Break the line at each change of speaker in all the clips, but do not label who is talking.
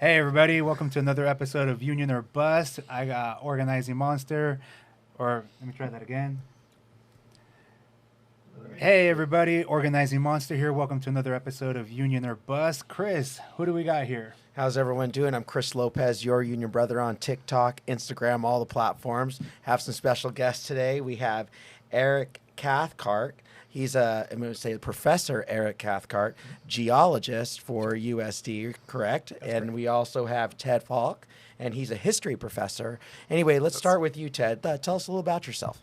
Hey everybody, welcome to another episode of Union or Bust. I got Organizing Monster, or let me try that again. Hey everybody, Organizing Monster here. Welcome to another episode of Union or Bust. Chris, who do we got here?
How's everyone doing? I'm Chris Lopez, your union brother on TikTok, Instagram, all the platforms. Have some special guests today. We have Eric Cathcart. He's I'm going to say Professor Eric Cathcart, geologist for USD, correct? And we also have Ted Falk, and he's a history professor. Anyway, let's start with you, Ted. Tell us a little about yourself.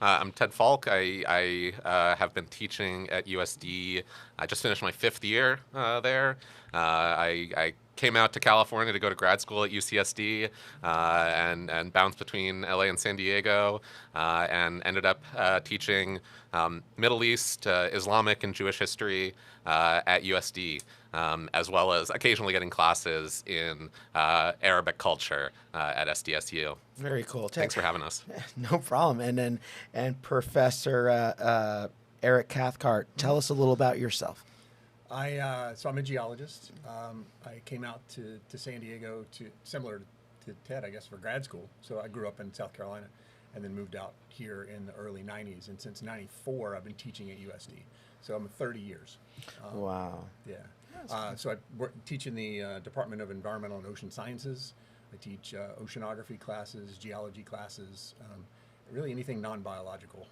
I'm Ted Falk. I have been teaching at USD. I just finished my 5th year there. I came out to California to go to grad school at UCSD and bounced between LA and San Diego and ended up teaching Middle East, Islamic, and Jewish history at USD. As well as occasionally getting classes in Arabic culture at SDSU.
Very cool.
Thanks for having us.
No problem. And Professor Eric Cathcart, tell us a little about yourself.
So I'm a geologist. I came out to San Diego similar to Ted, I guess, for grad school. So I grew up in South Carolina and then moved out here in the early 90s. And since 94, I've been teaching at USD. So I'm 30 years.
Wow.
Yeah. So I teach in the Department of Environmental and Ocean Sciences. I teach oceanography classes, geology classes, really anything non-biological.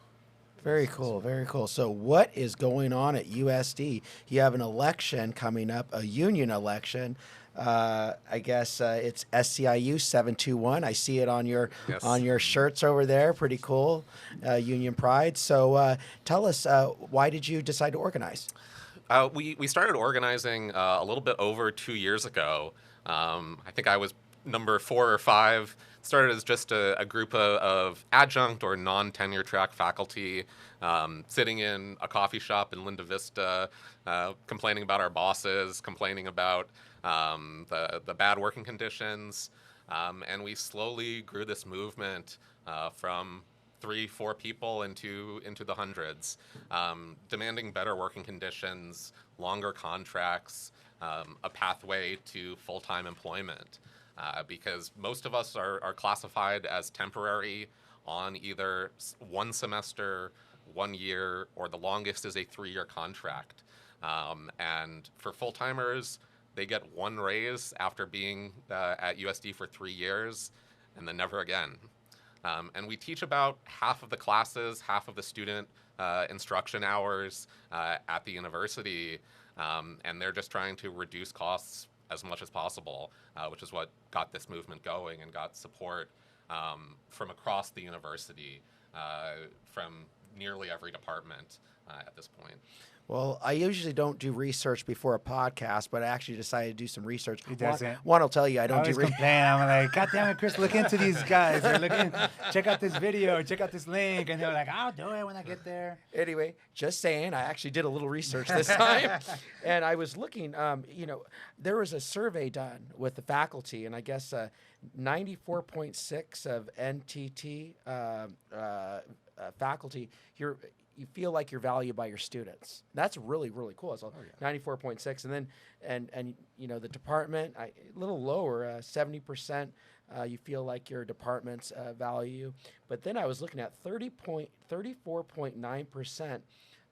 Very cool, very cool. So what is going on at USD? You have an election coming up, a union election. I guess it's SCIU 721. I see it on your shirts over there. Pretty cool, Union Pride. So tell us, why did you decide to organize?
We started organizing a little bit over 2 years ago. I think I was number 4 or 5. Started as just a group of adjunct or non-tenure track faculty sitting in a coffee shop in Linda Vista, complaining about our bosses, complaining about the bad working conditions. And we slowly grew this movement from 3-4 people into the hundreds, demanding better working conditions, longer contracts, a pathway to full-time employment. Because most of us are classified as temporary on either 1 semester, 1 year, or the longest is a 3-year contract. And for full-timers, they get 1 raise after being at USD for 3 years, and then never again. And we teach about half of the classes, half of the student instruction hours at the university, and they're just trying to reduce costs as much as possible, which is what got this movement going and got support from across the university, from nearly every department at this point.
Well, I usually don't do research before a podcast, but I actually decided to do some research.
He doesn't.
One will tell you I don't do research.
I'm like, God damn it, Chris, look into these guys. Or check out this video, or check out this link. And they're like, I'll do it when I get there.
Anyway, just saying, I actually did a little research this time. And I was looking, there was a survey done with the faculty, and I guess 94.6 of NTT faculty, you feel like you're valued by your students. That's really, really cool. So 94.6, and then and the department a little lower, 70%. You feel like your department's value you. But then I was looking at 34.9%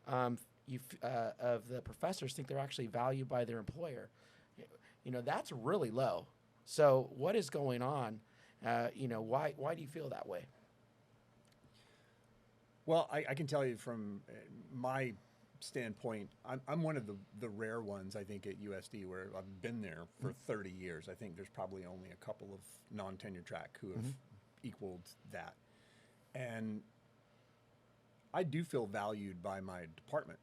of the professors think they're actually valued by their employer. That's really low. So what is going on? Why do you feel that way?
Well, I can tell you from my standpoint, I'm one of the rare ones, I think, at USD where I've been there for 30 years. I think there's probably only a couple of non-tenure track who have equaled that. And I do feel valued by my department.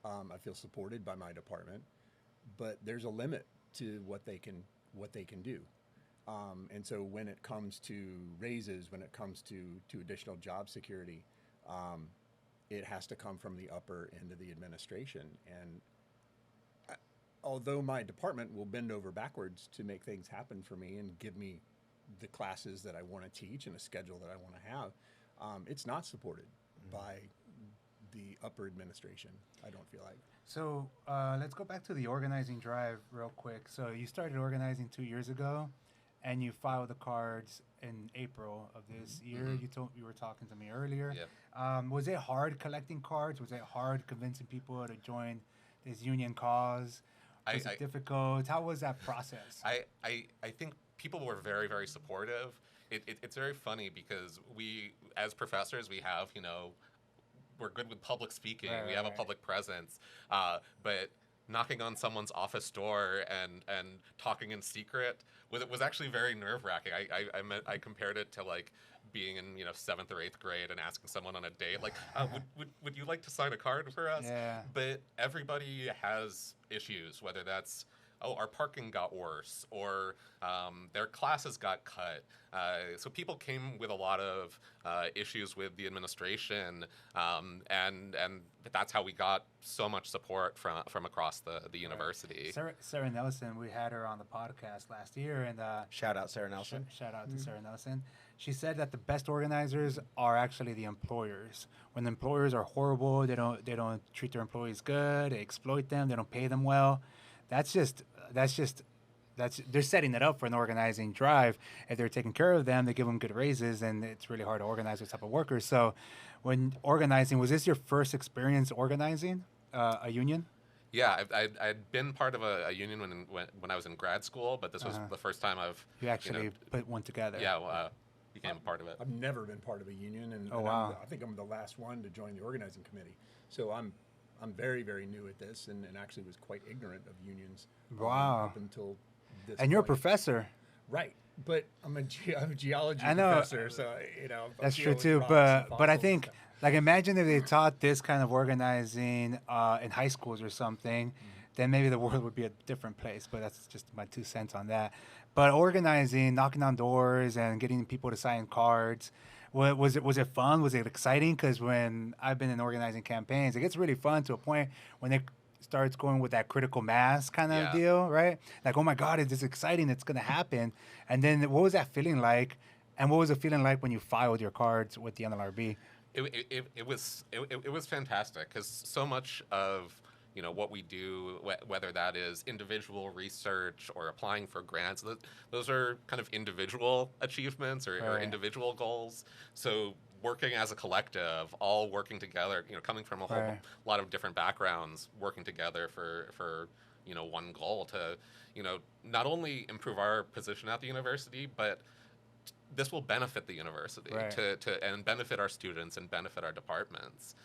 I feel supported by my department, but there's a limit to what they can do. And so when it comes to raises, when it comes to additional job security, it has to come from the upper end of the administration. And although my department will bend over backwards to make things happen for me and give me the classes that I want to teach and a schedule that I want to have, it's not supported by the upper administration. I don't feel like.
So let's go back to the organizing drive real quick. So you started organizing 2 years ago, and you filed the cards in April of this year. You were talking to me earlier.
Yeah.
Was it hard collecting cards? Was it hard convincing people to join this union cause? Was it difficult? How was that process?
I think people were very, very supportive. It's very funny because we, as professors, we have, we're good with public speaking. We have a public presence. But knocking on someone's office door and talking in secret was actually very nerve-wracking. I compared it to like being in 7th or 8th grade and asking someone on a date like, would you like to sign a card for us?
Yeah.
But everybody has issues, whether that's our parking got worse, or their classes got cut. So people came with a lot of issues with the administration, and that's how we got so much support from across the university.
Sarah Nelson, we had her on the podcast last year, and
Shout out Sarah Nelson.
Shout out to Sarah Nelson. She said that the best organizers are actually the employers. When the employers are horrible, they don't treat their employees good, they exploit them, they don't pay them well. That's they're setting it up for an organizing drive. If they're taking care of them, they give them good raises, and it's really hard to organize those type of workers. So when organizing, was this your first experience organizing a union?
Yeah, I'd been part of a union when I was in grad school, but this was the first time
You actually put one together.
Yeah, became a part of it.
I've never been part of a union, and I think I'm the last one to join the organizing committee. So I'm very, very new at this, and actually was quite ignorant of unions.
Wow.
Up until this
And you're a
point.
professor.
Right, but I'm a geology
I know.
professor, so
That's
I'm
true
dealing
too.
with rocks and
But I
fossils and
think
stuff.
like imagine if they taught this kind of organizing in high schools or something, then maybe the world would be a different place. But that's just my 2 cents on that. But organizing, knocking on doors, and getting people to sign cards. Was it fun? Was it exciting? Because when I've been in organizing campaigns, it gets really fun to a point when it starts going with that critical mass kind of deal, right? Like, oh my God, it's just exciting. It's going to happen. And then what was that feeling like? And what was it feeling like when you filed your cards with the NLRB?
It was fantastic because so much of what we do, whether that is individual research or applying for grants, those are kind of individual achievements or individual goals. So working as a collective, all working together, coming from a whole lot of different backgrounds, working together for one goal to, not only improve our position at the university, but this will benefit the university and benefit our students and benefit our departments.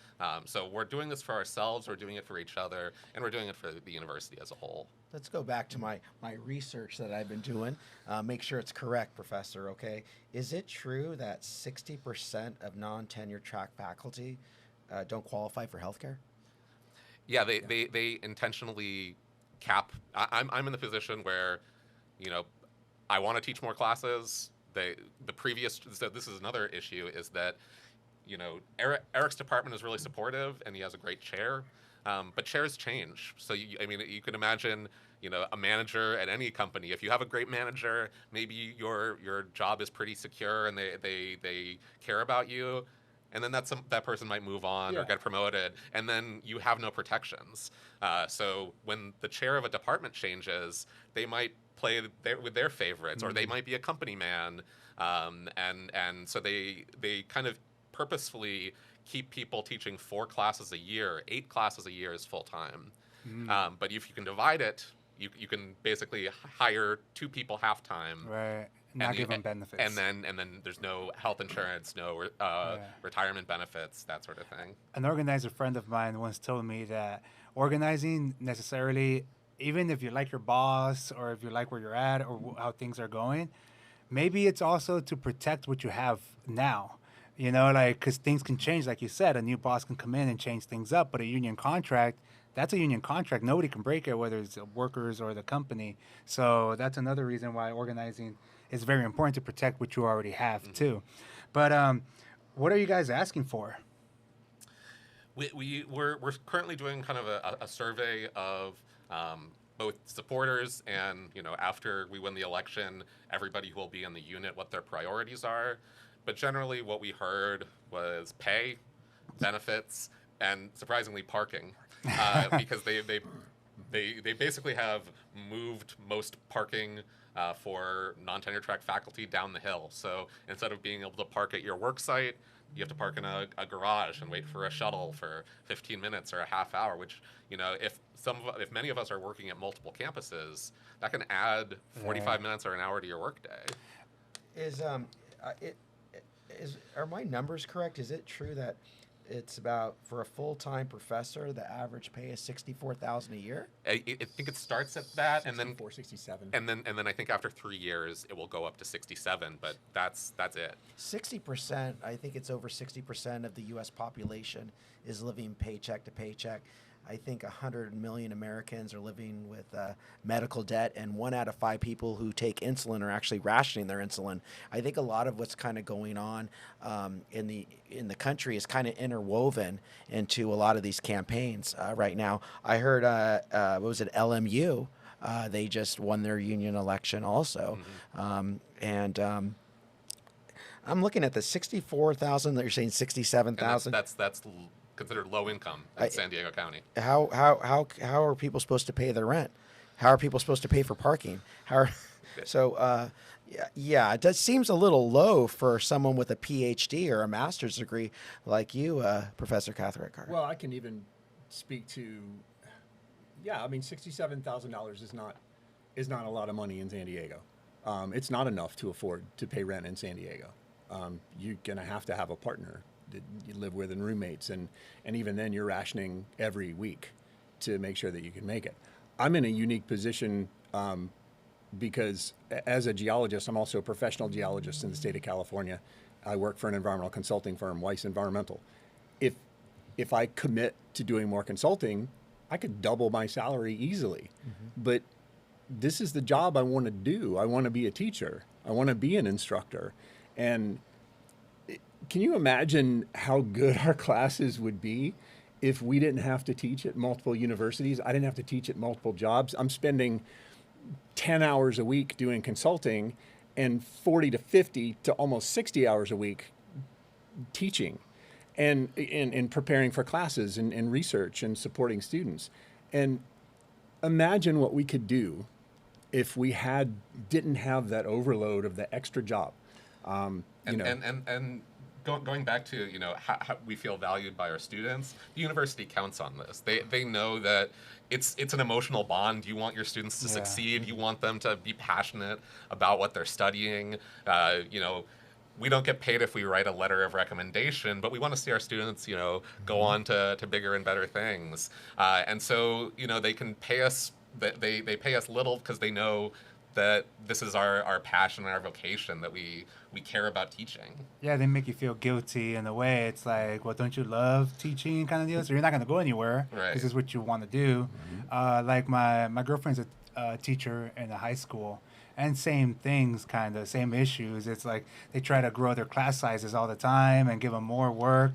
So we're doing this for ourselves, we're doing it for each other, and we're doing it for the university as a whole.
Let's go back to my research that I've been doing. Make sure it's correct, Professor, okay? Is it true that 60% of non-tenure track faculty don't qualify for healthcare?
Yeah, they intentionally cap. I'm in the position where, I want to teach more classes. So this is another issue, is that, Eric's department is really supportive and he has a great chair, but chairs change. So you can imagine, a manager at any company. If you have a great manager, maybe your job is pretty secure and they care about you, and then that person might move on or get promoted, and then you have no protections. So when the chair of a department changes, they might play with their favorites, or they might be a company man, and so they kind of purposefully keep people teaching 4 classes a year. 8 classes a year is full time, but if you can divide it, you can basically hire 2 people half time,
right? Not give them benefits,
and then there's no health insurance, no retirement benefits, that sort of thing.
An organizer friend of mine once told me that organizing necessarily, even if you like your boss or if you like where you're at or how things are going, maybe it's also to protect what you have now. Because things can change, like you said. A new boss can come in and change things up, but a union contract, that's a union contract. Nobody can break it, whether it's the workers or the company. So that's another reason why organizing is very important, to protect what you already have, too. But what are you guys asking for?
We're currently doing kind of a survey of both supporters and, after we win the election, everybody who will be in the unit, what their priorities are. But generally what we heard was pay, benefits, and surprisingly parking, because they basically have moved most parking for non-tenure track faculty down the hill. So instead of being able to park at your work site, you have to park in a garage and wait for a shuttle for 15 minutes or a half hour, which, if many of us are working at multiple campuses, that can add 45 minutes or an hour to your workday.
Are my numbers correct? Is it true that it's about, for a full-time professor, the average pay is $64,000 a year?
I think it starts at that, and then
67.
and then I think after 3 years it will go up to 67. But that's it.
60%, I think it's over 60% of the U.S. population is living paycheck to paycheck. I think 100 million Americans are living with medical debt, and 1 out of 5 people who take insulin are actually rationing their insulin. I think a lot of what's kind of going on in the country is kind of interwoven into a lot of these campaigns right now. I heard, what was it, LMU? They just won their union election also, and I'm looking at the 64,000 that you're saying 67,000.
That's considered low income in San Diego County.
How are people supposed to pay their rent? How are people supposed to pay for parking? It does seems a little low for someone with a PhD or a master's degree like you, Professor Cathcart.
Well, I can even speak to, $67,000 is not a lot of money in San Diego. It's not enough to afford to pay rent in San Diego. You're gonna have to have a partner that you live with and roommates, and even then you're rationing every week to make sure that you can make it. I'm in a unique position because as a geologist, I'm also a professional geologist in the state of California. I work for an environmental consulting firm, Weiss Environmental. If I commit to doing more consulting, I could double my salary easily. But this is the job I want to do. I want to be a teacher. I want to be an instructor. And can you imagine how good our classes would be if we didn't have to teach at multiple universities? I didn't have to teach at multiple jobs. I'm spending 10 hours a week doing consulting and 40 to 50 to almost 60 hours a week teaching and preparing for classes and research and supporting students. And imagine what we could do if we didn't have that overload of the extra job.
Going back to how we feel valued by our students, the university counts on this. They know that it's an emotional bond. You want your students to succeed. You want them to be passionate about what they're studying. We don't get paid if we write a letter of recommendation, but we want to see our students go on to bigger and better things. And so they can pay us. They pay us little because they know that this is our passion and our vocation, that we care about teaching.
Yeah, they make you feel guilty in a way. It's like, well, don't you love teaching kind of deal? So you're not going to go anywhere.
Right.
This is what you want to do. Like my girlfriend's a teacher in a high school, and same things, kind of, same issues. It's like they try to grow their class sizes all the time and give them more work.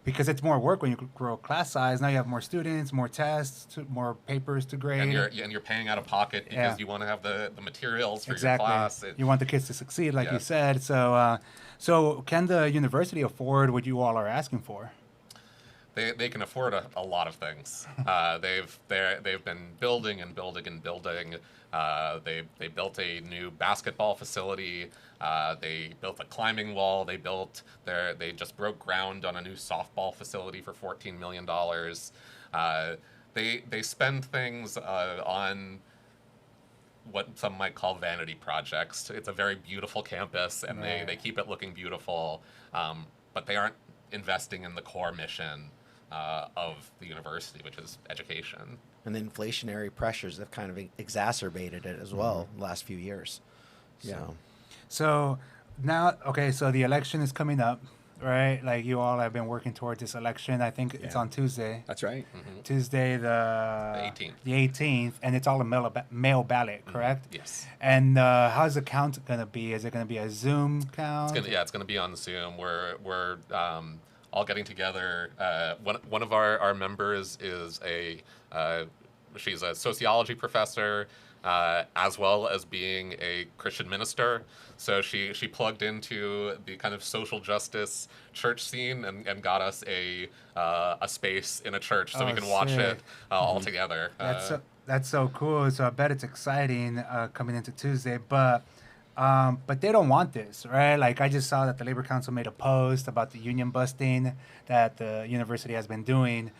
Because it's more work when you grow class size. Now you have more students, more tests, more papers to grade.
And you're paying out of pocket because you want to have the materials for
exactly.
your class.
You want the kids to succeed, like you said. So can the university afford what you all are asking for?
They can afford a lot of things. They've been building and building and building. They built a new basketball facility. They built a climbing wall. They just broke ground on a new softball facility for $14 million. They spend things on what some might call vanity projects. It's a very beautiful campus, and they keep it looking beautiful, but they aren't investing in the core mission of the university, which is education.
And the inflationary pressures have kind of exacerbated it as well the last few years.
So now, so the election is coming up, right? Like you all have been working towards this election. I think it's on Tuesday.
That's right.
Tuesday the
18th.
The 18th, and it's all a mail ballot, correct?
Yes.
And how's the count going to be? Is it going to be a Zoom count?
It's going to be on Zoom. We're all getting together. One of our members is a she's a sociology professor, as well as being a Christian minister. So she plugged into the kind of social justice church scene and got us a space in a church so we
Oh,
can watch
sick.
it all together.
That's so cool. So I bet it's exciting coming into Tuesday, but they don't want this, right? Like I just saw that the Labor Council made a post about the union busting that the university has been doing.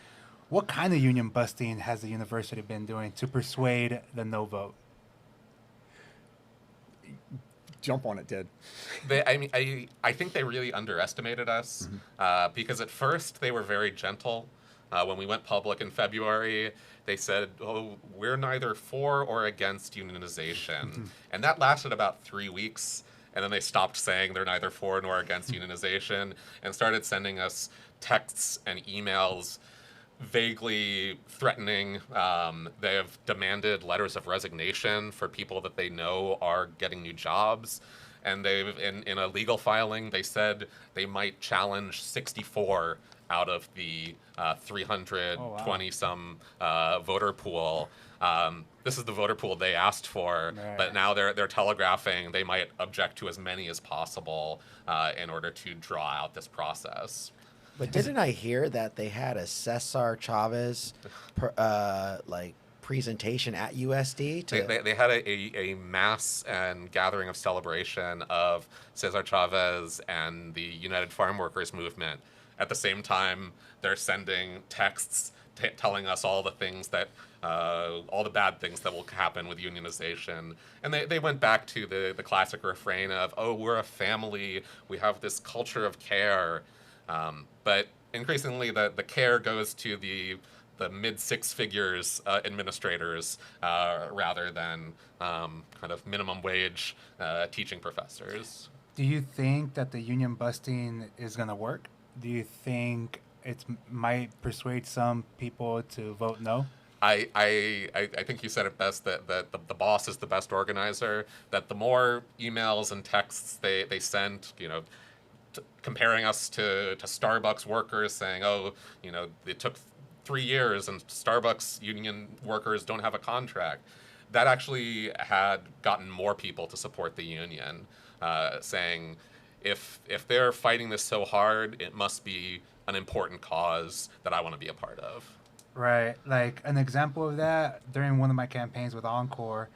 What kind of union busting has the university been doing to persuade the no vote?
Jump on it, Ted.
I think they really underestimated us because at first they were very gentle. When we went public in February, they said, "Oh, we're neither for or against unionization," and that lasted about 3 weeks. And then they stopped saying they're neither for nor against unionization and started sending us texts and emails vaguely threatening. They have demanded letters of resignation for people that they know are getting new jobs. And they've, in a legal filing, they said they might challenge 64 out of the 320-some voter pool. This is the voter pool they asked for,
Right.
but now they're telegraphing they might object to as many as possible in order to draw out this process.
But didn't I hear that they had a Cesar Chavez presentation at USD?
They had a mass and gathering of celebration of Cesar Chavez and the United Farm Workers movement. At the same time, they're sending texts telling us all the things that, all the bad things that will happen with unionization. And they went back to the classic refrain of, oh, we're a family, we have this culture of care. But increasingly, the care goes to the mid six figures administrators rather than kind of minimum wage teaching professors.
Do you think that the union busting is going to work? Do you think it might persuade some people to vote no?
I think you said it best that the boss is the best organizer, that the more emails and texts they send, comparing us to Starbucks workers saying, oh, it took 3 years and Starbucks union workers don't have a contract. That actually had gotten more people to support the union, saying if they're fighting this so hard, it must be an important cause that I want to be a part of.
Right. Like an example of that, during one of my campaigns with Encore,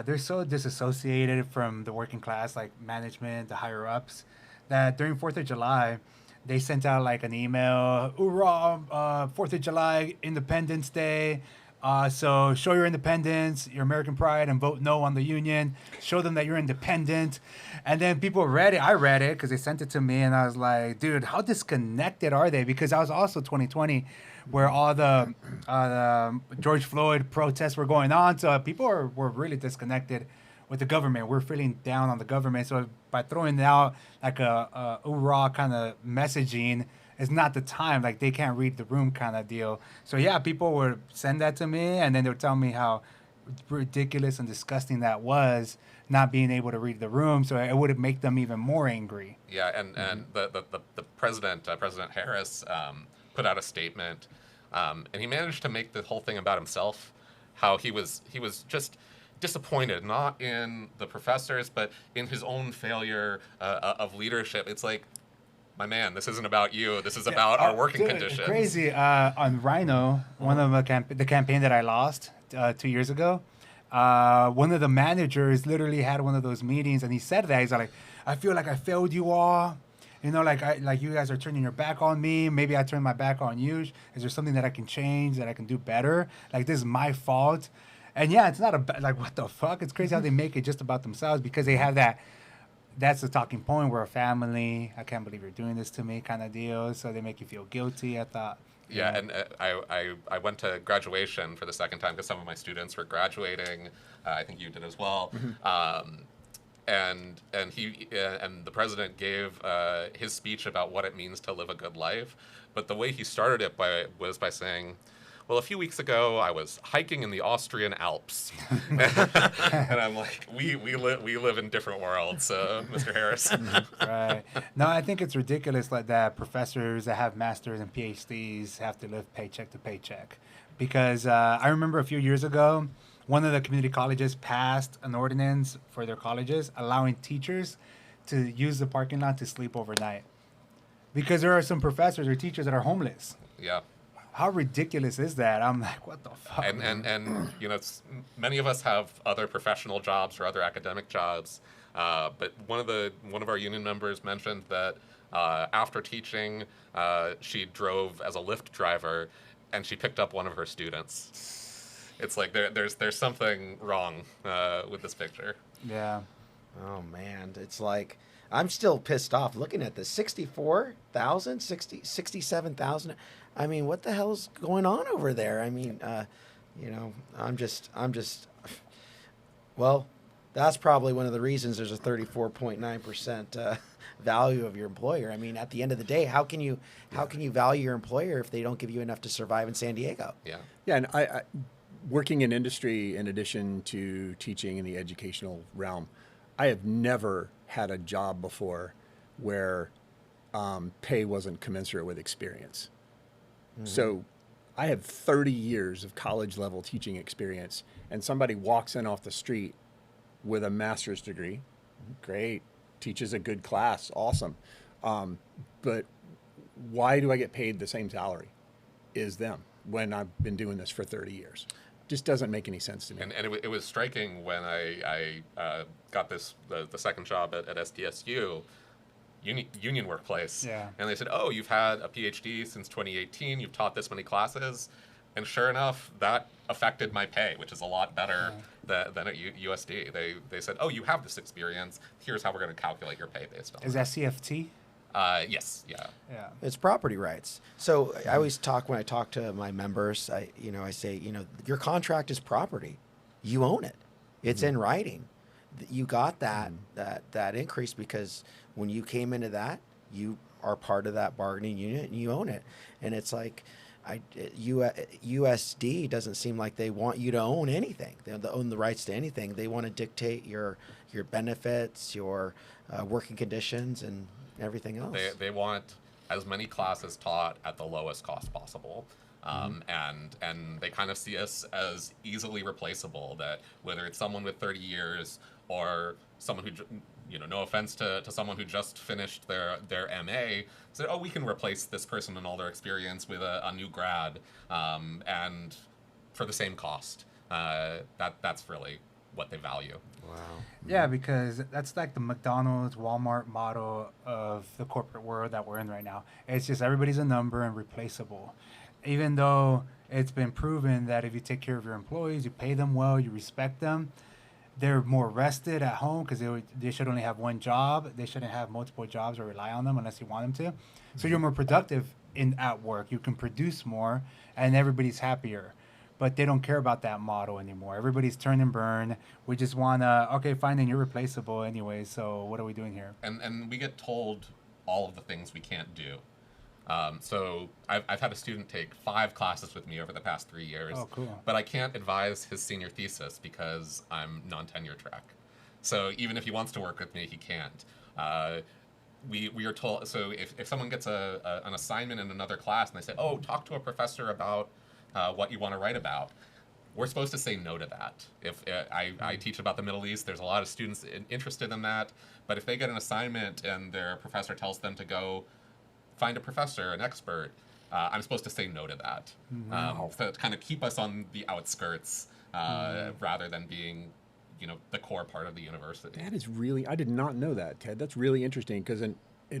they're so disassociated from the working class, like management, the higher ups, that during 4th of July, they sent out like an email, "Hoorah, 4th of July, Independence Day. So show your independence, your American pride, and vote no on the union. Show them that you're independent." And then people read it. I read it because they sent it to me, and I was like, dude, how disconnected are they? Because I was also 2020, where all the George Floyd protests were going on. So people were really disconnected with the government. We're feeling down on the government. So by throwing out like a hoorah kind of messaging, it's not the time. Like they can't read the room kind of deal. So yeah, people would send that to me, and then they would tell me how ridiculous and disgusting that was, not being able to read the room. So it would make them even more angry.
Yeah, and the president, President Harris, put out a statement, and he managed to make the whole thing about himself. How he was just disappointed, not in the professors, but in his own failure of leadership. It's like, my man, this isn't about you. This is about our working conditions.
Crazy. On Rhino, one of the campaign that I lost 2 years ago, one of the managers literally had one of those meetings, and he said that he's like, "I feel like I failed you all. Like you guys are turning your back on me. Maybe I turned my back on you. Is there something that I can change, that I can do better? Like this is my fault." And yeah, it's not like, what the fuck? It's crazy how they make it just about themselves because they have that. That's the talking point. We're a family. I can't believe you're doing this to me, kind of deal. So they make you feel guilty. I thought.
Yeah, and I went to graduation for the second time because some of my students were graduating. I think you did as well. And the president gave his speech about what it means to live a good life. But the way he started it was by saying, "Well, a few weeks ago, I was hiking in the Austrian Alps," and I'm like, "We live in different worlds, Mr. Harris."
Right. No, I think it's ridiculous like that professors that have masters and PhDs have to live paycheck to paycheck. because I remember a few years ago, one of the community colleges passed an ordinance for their colleges allowing teachers to use the parking lot to sleep overnight. Because there are some professors or teachers that are homeless.
Yeah.
How ridiculous is that? I'm like, what the fuck?
And you know, many of us have other professional jobs or other academic jobs, but one of our union members mentioned that after teaching, she drove as a Lyft driver, and she picked up one of her students. It's like there's something wrong with this picture.
Yeah.
Oh man, it's like I'm still pissed off looking at this. 64,000, 67,000. I mean, what the hell's going on over there? I mean, you know, I'm just well, that's probably one of the reasons there's a 34.9% value of your employer. I mean, at the end of the day, how can you value your employer if they don't give you enough to survive in San Diego?
Yeah.
Yeah, and I working in industry in addition to teaching in the educational realm, I have never had a job before where pay wasn't commensurate with experience. Mm-hmm. So I have 30 years of college level teaching experience, and somebody walks in off the street with a master's degree. Great. Teaches a good class. Awesome. But why do I get paid the same salary as them when I've been doing this for 30 years? Just doesn't make any sense to me.
And it was striking when I got the second job at SDSU, union workplace.
Yeah.
And they said, oh, you've had a PhD since 2018. You've taught this many classes. And sure enough, that affected my pay, which is a lot better than at USD. They said, oh, you have this experience. Here's how we're going to calculate your pay based on
Is that CFT?
Yes. Yeah.
Yeah.
It's property rights. So I always talk, when I talk to my members, I say, your contract is property. You own it. It's in writing. You got that increase because when you came into that, you are part of that bargaining unit and you own it. And it's like, USD doesn't seem like they want you to own anything. They own the rights to anything. They want to dictate your benefits, your working conditions, and everything else.
They want as many classes taught at the lowest cost possible. And they kind of see us as easily replaceable, that whether it's someone with 30 years or someone who, no offense to someone who just finished their MA, said, oh, we can replace this person and all their experience with a new grad, and for the same cost. That's really what they value.
Wow.
Yeah, because that's like the McDonald's, Walmart model of the corporate world that we're in right now. It's just everybody's a number and replaceable. Even though it's been proven that if you take care of your employees, you pay them well, you respect them, they're more rested at home because they should only have one job. They shouldn't have multiple jobs or rely on them unless you want them to. So you're more productive at work. You can produce more, and everybody's happier. But they don't care about that model anymore. Everybody's turn and burn. We just want to, okay, fine, then you're replaceable anyway, so what are we doing here?
And we get told all of the things we can't do. So I've had a student take 5 classes with me over the past 3 years.
Oh, cool.
But I can't advise his senior thesis because I'm non-tenure track. So even if he wants to work with me, he can't. We are told, so if someone gets an assignment in another class and they say, oh, talk to a professor about what you want to write about, we're supposed to say no to that. If I teach about the Middle East, there's a lot of students interested in that. But if they get an assignment and their professor tells them to go find a professor, an expert, I'm supposed to say no to that. So to kind of keep us on the outskirts rather than being, the core part of the university.
That is really, I did not know that, Ted. That's really interesting because in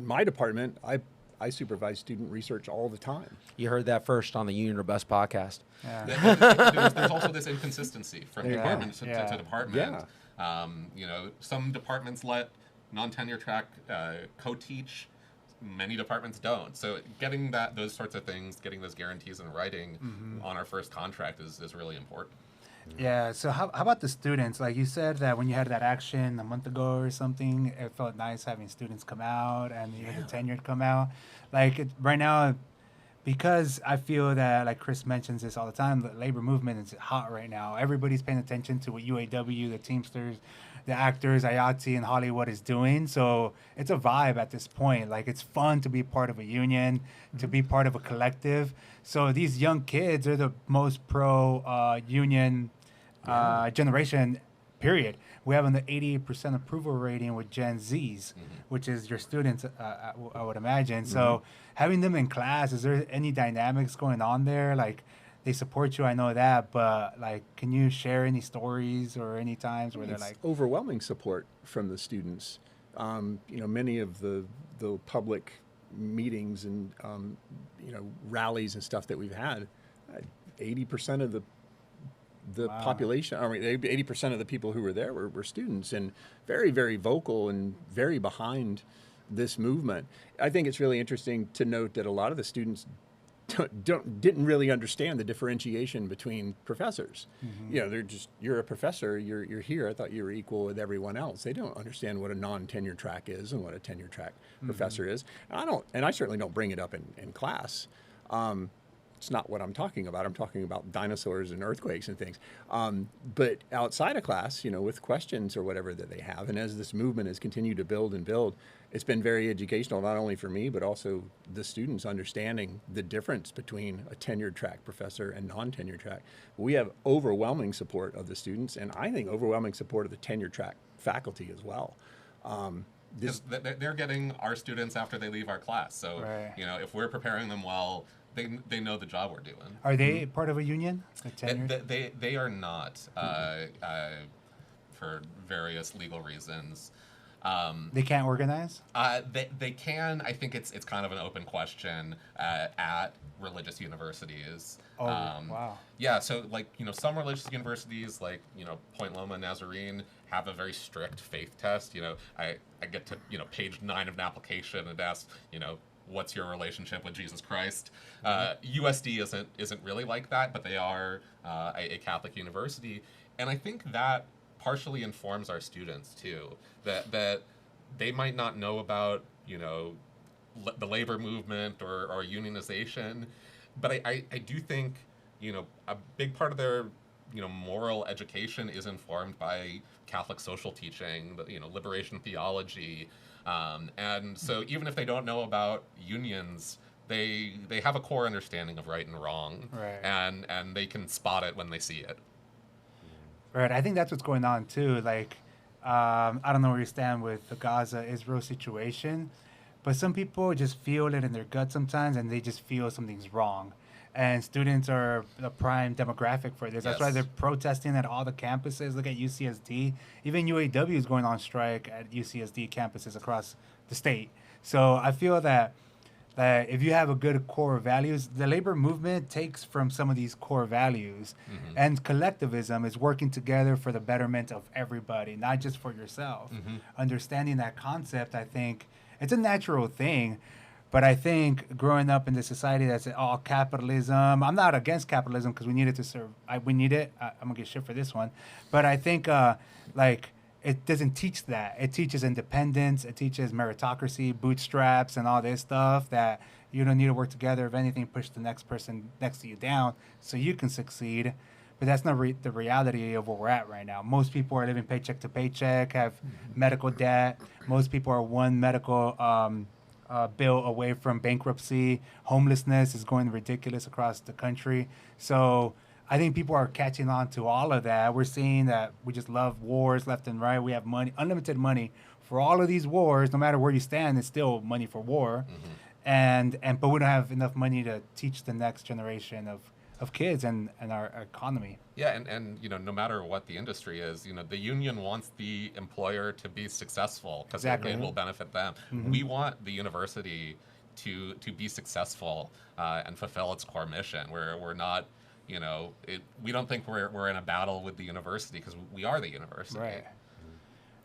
my department, I supervise student research all the time.
You heard that first on the UnionOrBust podcast.
Yeah.
There's also this inconsistency from department to department.
Yeah.
Some departments let non-tenure track co-teach. Many departments don't. So getting those sorts of things, getting those guarantees in writing on our first contract is really important.
Yeah, so how about the students? Like you said that when you had that action a month ago or something, it felt nice having students come out and even the tenured come out. Like right now, because I feel that, like Chris mentions this all the time, the labor movement is hot right now. Everybody's paying attention to what UAW, the Teamsters, the actors, IATSE, and Hollywood is doing. So it's a vibe at this point. Like, it's fun to be part of a union, to be part of a collective. So these young kids are the most pro union generation, period. We have an 80% approval rating with Gen Zs, which is your students, I would imagine. So having them in class, is there any dynamics going on there? Like, they support you, I know that, but like, can you share any stories or any times where they're
It's
like,
overwhelming support from the students. Many of the public meetings and rallies and stuff that we've had, 80% of the population, 80% of the people who were there were students, and very, very vocal and very behind this movement. I think it's really interesting to note that a lot of the students didn't really understand the differentiation between professors. They're just, you're a professor, you're here, I thought you were equal with everyone else. They don't understand what a non-tenure track is and what a tenure track professor is. And I certainly don't bring it up in class. It's not what I'm talking about. I'm talking about dinosaurs and earthquakes and things. But outside of class, with questions or whatever that they have, and as this movement has continued to build and build, it's been very educational, not only for me, but also the students understanding the difference between a tenured track professor and non-tenure track. We have overwhelming support of the students, and I think overwhelming support of the tenure track faculty as well.
Because they're getting our students after they leave our class. So, if we're preparing them well, they know the job we're doing.
are they part of a union?
They are not, for various legal reasons.
They can't organize?
They can. I think it's kind of an open question at religious universities.
Oh, wow.
Yeah, so some religious universities, like Point Loma Nazarene, have a very strict faith test. I get to page 9 of an application and ask what's your relationship with Jesus Christ. USD isn't really like that, but they are a Catholic university, and I think that partially informs our students too, that they might not know about the labor movement or unionization, but I do think a big part of their moral education is informed by Catholic social teaching, liberation theology, and so even if they don't know about unions, they have a core understanding of right and wrong, and they can spot it when they see it.
Right, I think that's what's going on too. Like, I don't know where you stand with the Gaza-Israel situation, but some people just feel it in their gut sometimes, and they just feel something's wrong. And students are the prime demographic for this. That's why they're protesting at all the campuses. Look at UCSD. Even UAW is going on strike at UCSD campuses across the state. So I feel that if you have a good core values, the labor movement takes from some of these core values, and collectivism is working together for the betterment of everybody, not just for yourself. Understanding that concept, I think it's a natural thing, but I think growing up in the society that's all capitalism, I'm not against capitalism because we need it to serve. We need it. I'm gonna get shit for this one, but I think it doesn't teach that. It teaches independence. It teaches meritocracy, bootstraps, and all this stuff that you don't need to work together. If anything, push the next person next to you down so you can succeed. But that's not the reality of where we're at right now. Most people are living paycheck to paycheck, have medical debt. Most people are one medical bill away from bankruptcy. Homelessness is going ridiculous across the country. So I think people are catching on to all of that. We're seeing that we just love wars left and right. We have money, unlimited money for all of these wars. No matter where you stand, it's still money for war. But we don't have enough money to teach the next generation of kids and our economy.
Yeah, and no matter what the industry is, the union wants the employer to be successful because it will benefit them. We want the university to be successful and fulfill its core mission. We're not. We don't think we're in a battle with the university because we are the university.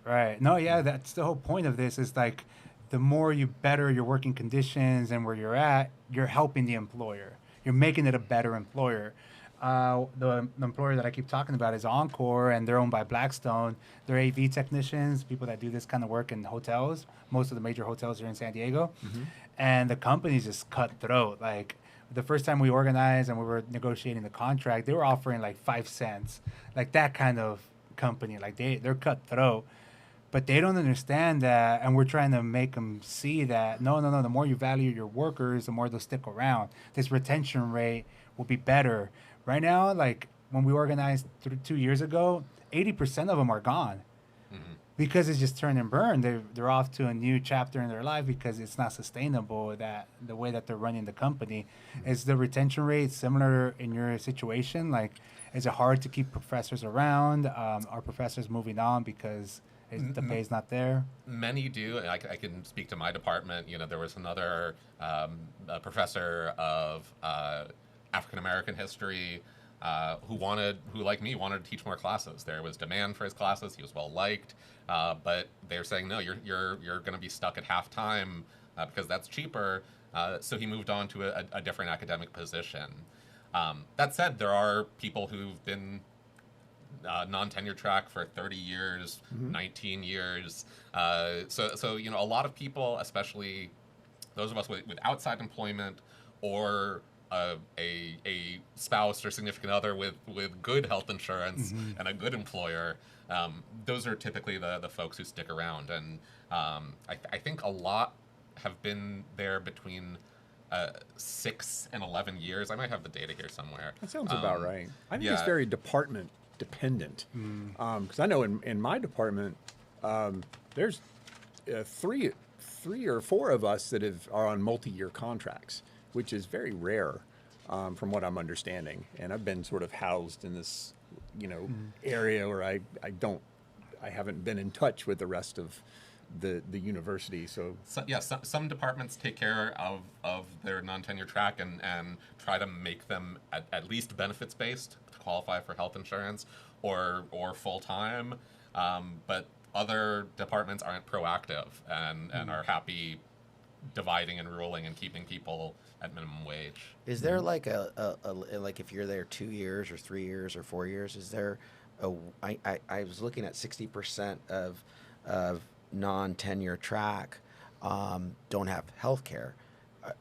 Right. No, yeah, that's the whole point of this is like the more you better your working conditions and where you're at, you're helping the employer. You're making it a better employer. The employer that I keep talking about is Encore, and they're owned by Blackstone. They're AV technicians, people that do this kind of work in hotels. Most of the major hotels are in San Diego. And the company's just cutthroat. Like, The first time we organized and we were negotiating the contract, they were offering like 5 cents, like that kind of company. Like they're cutthroat, but they don't understand that, and we're trying to make them see that no. The more you value your workers, the more they'll stick around. This retention rate will be better. Right now, like when we organized 2 years ago, 80% of them are gone because it's just turn and burn. They're off to a new chapter in their life because it's not sustainable. That the way that they're running the company is the retention rate similar in your situation. Like, is it hard to keep professors around? Are professors moving on because the pay's not there?
Many do. And I can speak to my department. You know, there was another a professor of African American history who like me, wanted to teach more classes. There was demand for his classes. He was well liked, but they were saying, no, you're going to be stuck at half time because that's cheaper. So he moved on to a different academic position. That said, there are people who've been non-tenure track for 30 years, 19 years. So you know, a lot of people, especially those of us with outside employment or a spouse or significant other with good health insurance and a good employer, those are typically the folks who stick around. And I think a lot have been there between 6 and 11 years. I might have the data here somewhere.
That sounds about right. I think it's
yeah.
very department dependent. Because I know in my department, there's three or four of us that are on multi-year contracts, which is very rare, from what I'm understanding. And I've been sort of housed in this, area where I haven't been in touch with the rest of the university. So
yeah, some departments take care of their non-tenure track and try to make them at least benefits based to qualify for health insurance or full time. But other departments aren't proactive and are happy dividing and ruling and keeping people at minimum wage.
Is there like like if you're there 2 years or 3 years or 4 years, is there I was looking at 60% of non-tenure track don't have health care.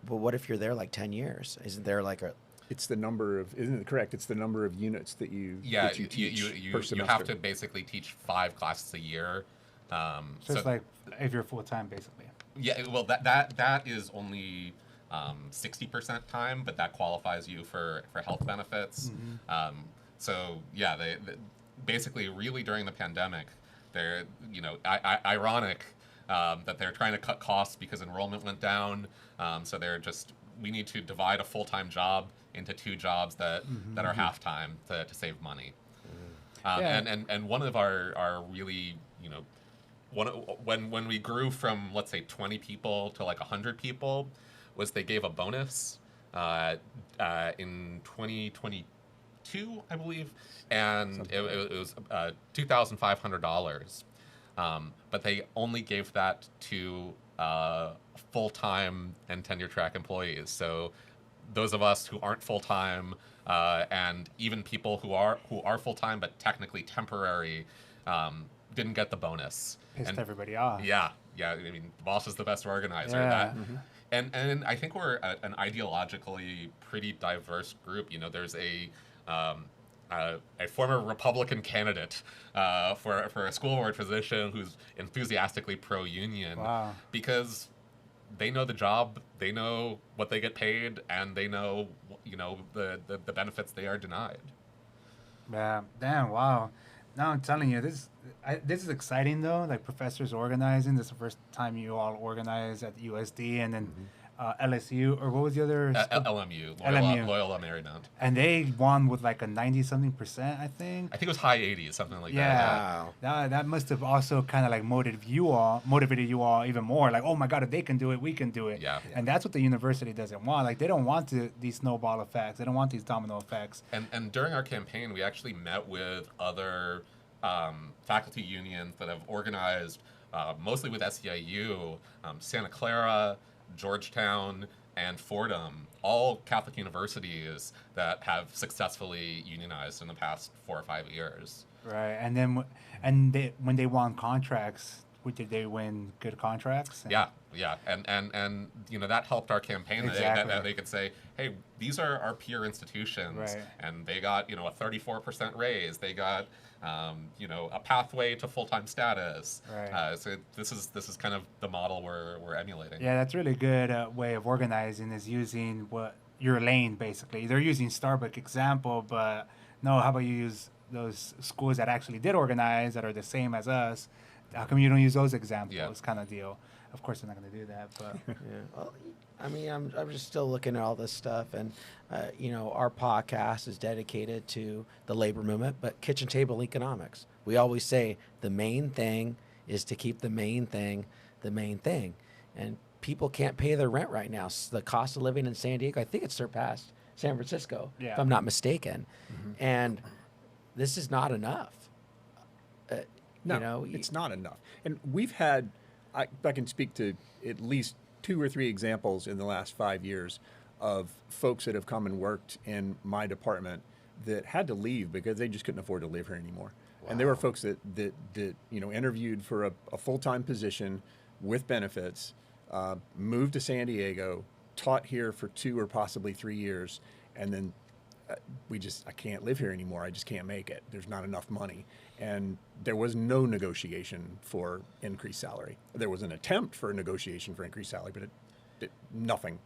But what if you're there like 10 years? Isn't there like
isn't it correct? It's the number of units that you teach per semester.
You have to basically teach 5 classes a year.
So it's like if you're full-time, basically.
Yeah, well, that is only 60% time, but that qualifies you for health benefits. So yeah, they basically really during the pandemic, they're ironic that they're trying to cut costs because enrollment went down. So we need to divide a full-time job into 2 jobs that are half-time to save money. And one of our really when we grew from, let's say, 20 people to like 100 people, was they gave a bonus in 2022, I believe, and it was $2,500. But they only gave that to full-time and tenure track employees. So those of us who aren't full-time and even people who are full-time but technically temporary didn't get the bonus.
Pissed everybody off.
Yeah. I mean, the boss is the best organizer.
Yeah.
And I think we're an ideologically pretty diverse group. There's a former Republican candidate for a school board position who's enthusiastically pro-union.
Wow.
Because they know the job, they know what they get paid, and they know the benefits they are denied.
Yeah. Damn. Wow. Now I'm telling you, this is exciting though. Like professors organizing. This is the first time you all organize at USD and then LSU, or what was the other?
LMU, Loyola Marymount.
And they won with like a 90-something%, I think.
I think it was high 80s, something like that.
Yeah. Wow. That must have also kind of like motivated you all even more. Like, oh my God, if they can do it, we can do it.
Yeah.
And that's what the university doesn't want. Like, they don't want these snowball effects. They don't want these domino effects.
And during our campaign, we actually met with other faculty unions that have organized, mostly with SEIU, Santa Clara, Georgetown, and Fordham, all Catholic universities that have successfully unionized in the past 4 or 5 years.
Right, and then when they won contracts did they win good contracts? And
Yeah, and that helped our campaign.
Exactly.
That they could say, hey, these are our peer institutions,
Right.
and they got a 34% raise. They got a pathway to full-time status.
Right.
So this is kind of the model we're emulating.
Yeah, that's really good way of organizing, is using what your lane, basically. They're using Starbucks example, but no, how about you use those schools that actually did organize, that are the same as us? How come you don't use those examples?
Yeah.
Kind of deal. Of course, they're not going to do that, but
Yeah. Well, I mean, I'm just still looking at all this stuff, and our podcast is dedicated to the labor movement, but kitchen table economics. We always say the main thing is to keep the main thing, and people can't pay their rent right now. The cost of living in San Diego, I think it surpassed San Francisco,
Yeah.
if I'm not mistaken, and this is not enough.
No, it's not enough. And we've had, I can speak to at least 2 or 3 examples in the last 5 years of folks that have come and worked in my department that had to leave because they just couldn't afford to live here anymore. Wow. And there were folks that interviewed for a full-time position with benefits, moved to San Diego, taught here for 2 or possibly 3 years, and then I can't live here anymore. I just can't make it. There's not enough money. And there was no negotiation for increased salary. There was an attempt for a negotiation for increased salary, but nothing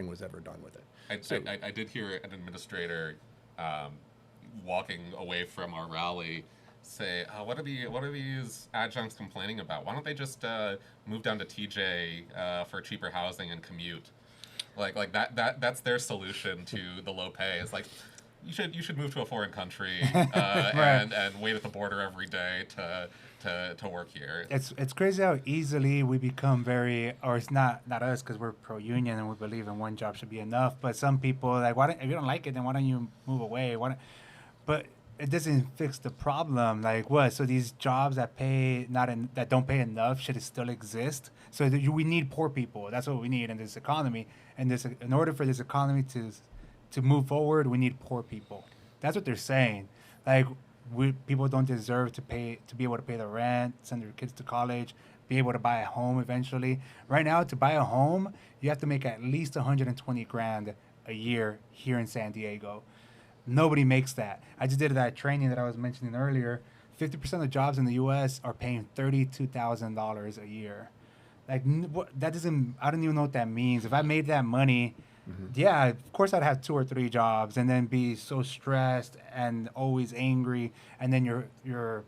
was ever done with it.
I did hear an administrator walking away from our rally say, what are these adjuncts complaining about? Why don't they just move down to TJ for cheaper housing and commute? Like that's their solution to the low pay. It's like, you should move to a foreign country
Right.
and wait at the border every day to work here.
it's crazy how easily we become or it's not us, because we're pro-union and we believe in one job should be enough. But some people, like, if you don't like it, then why don't you move away? But it doesn't fix the problem. Like, what? So these jobs that that don't pay enough should still exist. So we need poor people. That's what we need in this economy. And in order for this economy to move forward, we need poor people. That's what they're saying. Like, people don't deserve to be able to pay the rent, send their kids to college, be able to buy a home eventually. Right now, to buy a home, you have to make at least 120 grand a year here in San Diego. Nobody makes that. I just did that training that I was mentioning earlier. 50% of jobs in the U.S. are paying $32,000 a year. Like, that doesn't. I don't even know what that means. If I made that money, yeah, of course I'd have 2 or 3 jobs and then be so stressed and always angry, and then your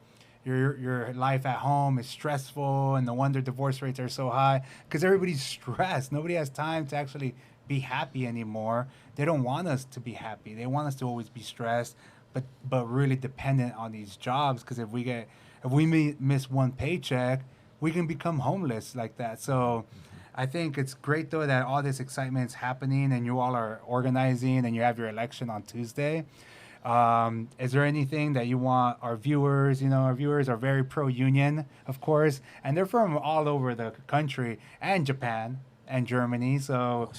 life at home is stressful, and no wonder divorce rates are so high, because everybody's stressed. Nobody has time to actually be happy anymore. They don't want us to be happy. They want us to always be stressed, but really dependent on these jobs, because if we miss one paycheck, we can become homeless like that. So I think it's great, though, that all this excitement is happening and you all are organizing and you have your election on Tuesday. Is there anything that you want our viewers? Our viewers are very pro-union, of course, and they're from all over the country and Japan and Germany. So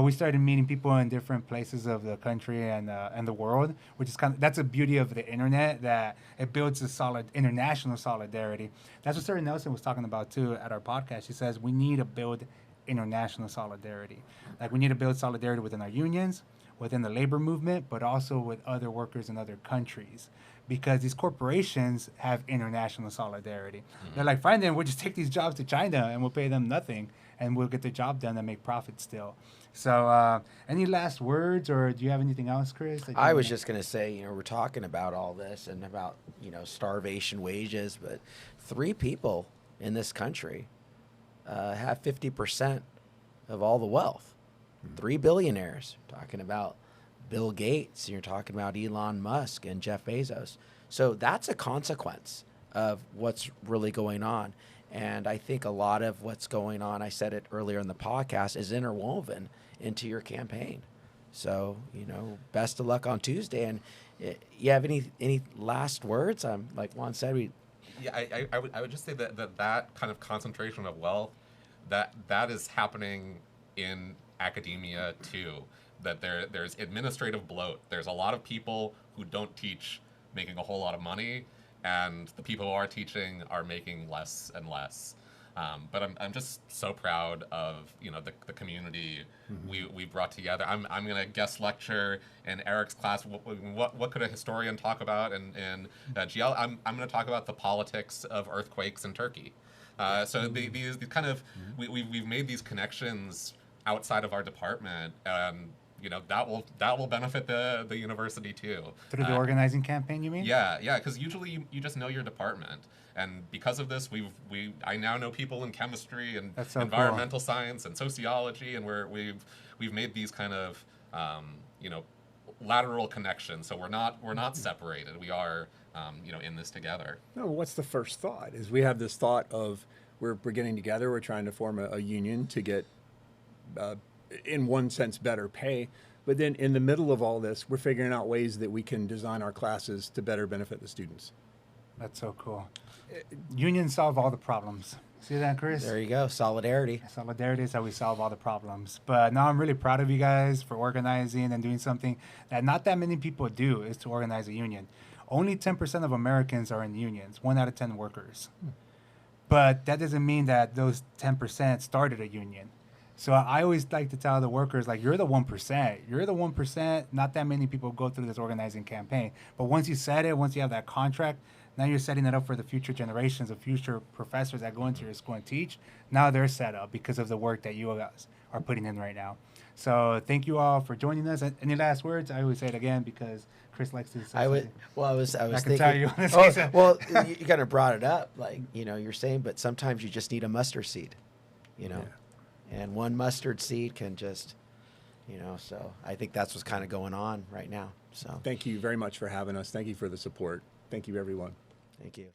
we started meeting people in different places of the country and the world, which is that's the beauty of the internet, that it builds a solid international solidarity. That's what Sarah Nelson was talking about too at our podcast. She says we need to build international solidarity. Like, we need to build solidarity within our unions, within the labor movement, but also with other workers in other countries, because these corporations have international solidarity. They're like, fine, then we'll just take these jobs to China and we'll pay them nothing and we'll get the job done and make profit still. So any last words, or do you have anything else, Chris?
I was just going to say, we're talking about all this and about, starvation wages, but 3 people in this country have 50% of all the wealth. 3 billionaires. Talking about Bill Gates, you're talking about Elon Musk and Jeff Bezos. So that's a consequence of what's really going on. And I think a lot of what's going on, I said it earlier in the podcast, is interwoven into your campaign. So, best of luck on Tuesday. And you have any last words? Like Juan said,
I would just say that kind of concentration of wealth, that is happening in academia too. That there's administrative bloat. There's a lot of people who don't teach making a whole lot of money, and the people who are teaching are making less and less. But I'm just so proud of the community we brought together. I'm gonna guest lecture in Eric's class. What could a historian talk about? And geology. I'm gonna talk about the politics of earthquakes in Turkey. So these kind of we've made these connections outside of our department, and that will benefit the university too.
Through the organizing campaign, you mean?
Yeah, because usually you just know your department, and because of this, I now know people in chemistry and
That's so
environmental science and sociology, and we've made these kind of lateral connections. So we're not separated. We are in this together.
No, what's the first thought? Is we have this thought of we're getting together, we're trying to form a union to get, in one sense, better pay. But then in the middle of all this, we're figuring out ways that we can design our classes to better benefit the students.
That's so cool. Unions solve all the problems. See that, Chris?
There you go. Solidarity.
Solidarity is how we solve all the problems. But now I'm really proud of you guys for organizing and doing something that not that many people do, is to organize a union. Only 10% of Americans are in unions, 1 out of 10 workers. But that doesn't mean that those 10% started a union. So I always like to tell the workers, like, you're the 1%. You're the 1%. Not that many people go through this organizing campaign. But once you set it, once you have that contract, now you're setting it up for the future generations of future professors that go into your school and teach. Now they're set up because of the work that you guys are putting in right now. So thank you all for joining us. Any last words? I always say it again because Chris likes to say
I was
I can
thinking.
tell you wanna say something.
Well, you kind of brought it up, like you're saying, but sometimes you just need a mustard seed, and one mustard seed can just, So I think that's what's kind of going on right now. So
Thank you very much for having us. Thank you for the support. Thank you, everyone.
thank you.